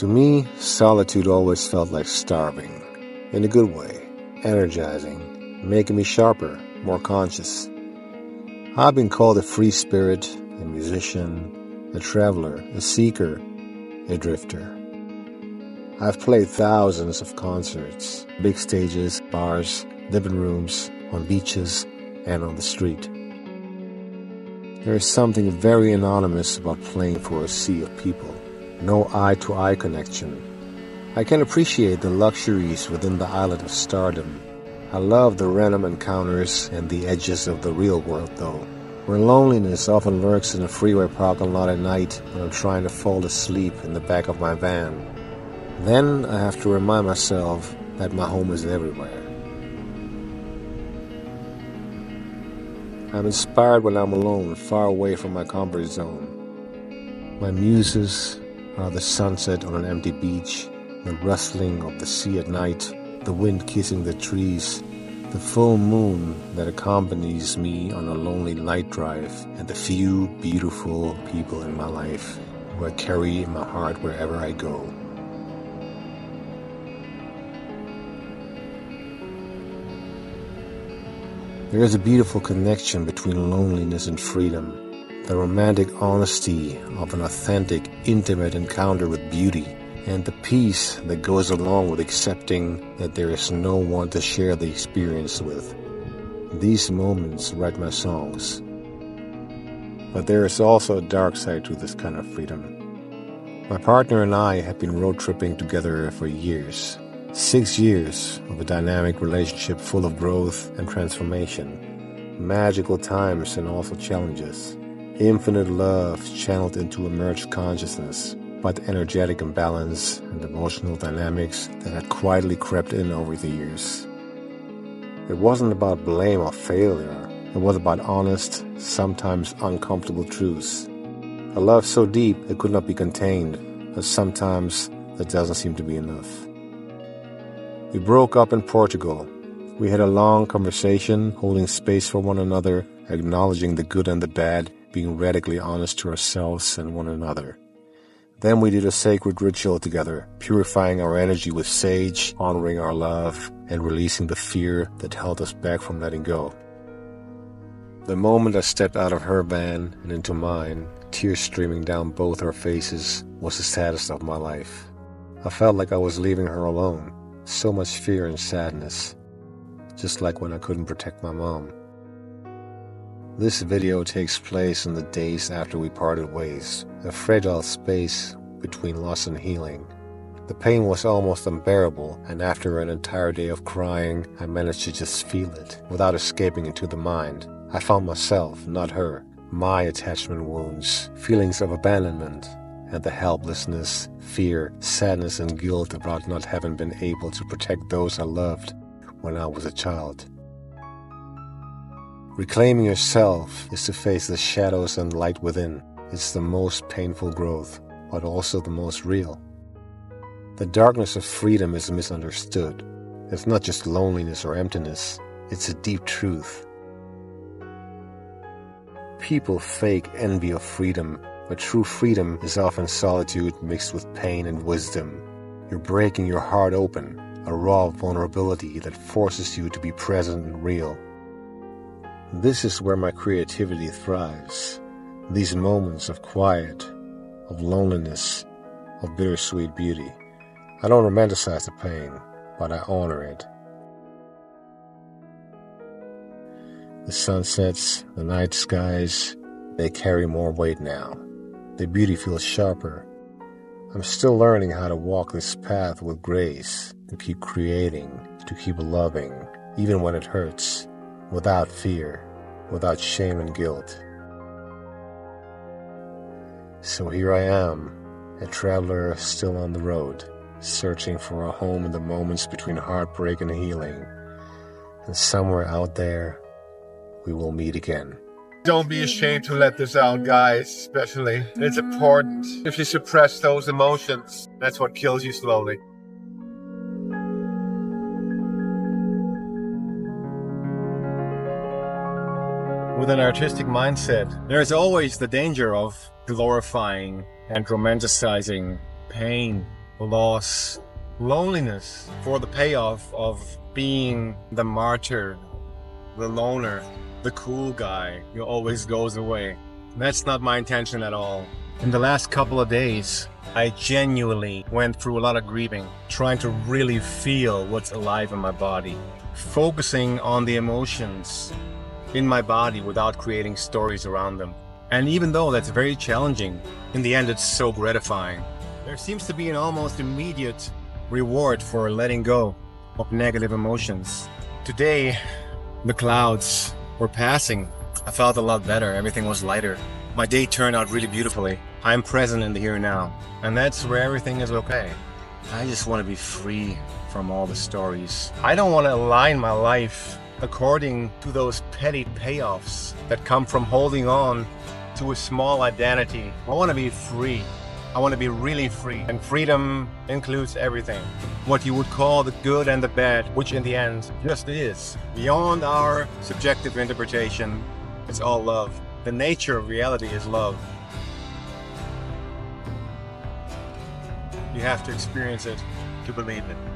To me, solitude always felt like starving, in a good way, energizing, making me sharper, more conscious. I've been called a free spirit, a musician, a traveler, a seeker, a drifter. I've played thousands of concerts, big stages, bars, living rooms, on beaches, and on the street. There is something very anonymous about playing for a sea of people. No eye-to-eye connection. I can appreciate the luxuries within the islet of stardom. I love the random encounters and the edges of the real world, though, where loneliness often lurks in a freeway parking lot at night when I'm trying to fall asleep in the back of my van. Then I have to remind myself that my home is everywhere. I'm inspired when I'm alone, far away from my comfort zone. My muses are the sunset on an empty beach, the rustling of the sea at night, the wind kissing the trees, the full moon that accompanies me on a lonely night drive, and the few beautiful people in my life who I carry in my heart wherever I go. There is a beautiful connection between loneliness and freedom. The romantic honesty of an authentic, intimate encounter with beauty, and the peace that goes along with accepting that there is no one to share the experience with. These moments write my songs. But there is also a dark side to this kind of freedom. My partner and I have been road tripping together for years. 6 years of a dynamic relationship full of growth and transformation. Magical times and also challenges. Infinite love channeled into a merged consciousness, but energetic imbalance and emotional dynamics that had quietly crept in over the years. It wasn't about blame or failure. It was about honest, sometimes uncomfortable truths. A love so deep it could not be contained, but sometimes that doesn't seem to be enough. We broke up in Portugal. We had a long conversation, holding space for one another, acknowledging the good and the bad, being radically honest to ourselves and one another. Then we did a sacred ritual together, purifying our energy with sage, honoring our love, and releasing the fear that held us back from letting go. The moment I stepped out of her van and into mine, tears streaming down both our faces, was the saddest of my life. I felt like I was leaving her alone. So much fear and sadness, just like when I couldn't protect my mom. This video takes place in the days after we parted ways, a fragile space between loss and healing. The pain was almost unbearable, and after an entire day of crying, I managed to just feel it, without escaping into the mind. I found myself, not her, my attachment wounds, feelings of abandonment, and the helplessness, fear, sadness, and guilt about not having been able to protect those I loved when I was a child. Reclaiming yourself is to face the shadows and light within. It's the most painful growth, but also the most real. The darkness of freedom is misunderstood. It's not just loneliness or emptiness, it's a deep truth. People fake envy of freedom, but true freedom is often solitude mixed with pain and wisdom. You're breaking your heart open, a raw vulnerability that forces you to be present and real. This is where my creativity thrives. These moments of quiet, of loneliness, of bittersweet beauty. I don't romanticize the pain, but I honor it. The sunsets, the night skies, they carry more weight now. The beauty feels sharper. I'm still learning how to walk this path with grace, to keep creating, to keep loving, even when it hurts, without fear, without shame and guilt. So here I am, a traveler still on the road, searching for a home in the moments between heartbreak and healing. And somewhere out there, we will meet again. Don't be ashamed to let this out, guys, especially. It's important. If you suppress those emotions, that's what kills you slowly. With an artistic mindset, there is always the danger of glorifying and romanticizing pain loss, loneliness for the payoff of being the martyr, the loner, the cool guy who always goes away. That's not my intention at all. In the last couple of days, I genuinely went through a lot of grieving, trying to really feel what's alive in my body, focusing on the emotions in my body without creating stories around them. And even though that's very challenging, in the end it's so gratifying. There seems to be an almost immediate reward for letting go of negative emotions. Today, the clouds were passing. I felt a lot better. Everything was lighter. My day turned out really beautifully. I'm present in the here and now. And that's where everything is okay. I just want to be free from all the stories. I don't want to align my life according to those petty payoffs that come from holding on to a small identity. I want to be free. I want to be really free. And freedom includes everything. What you would call the good and the bad, which in the end just is. Beyond our subjective interpretation, it's all love. The nature of reality is love. You have to experience it to believe it.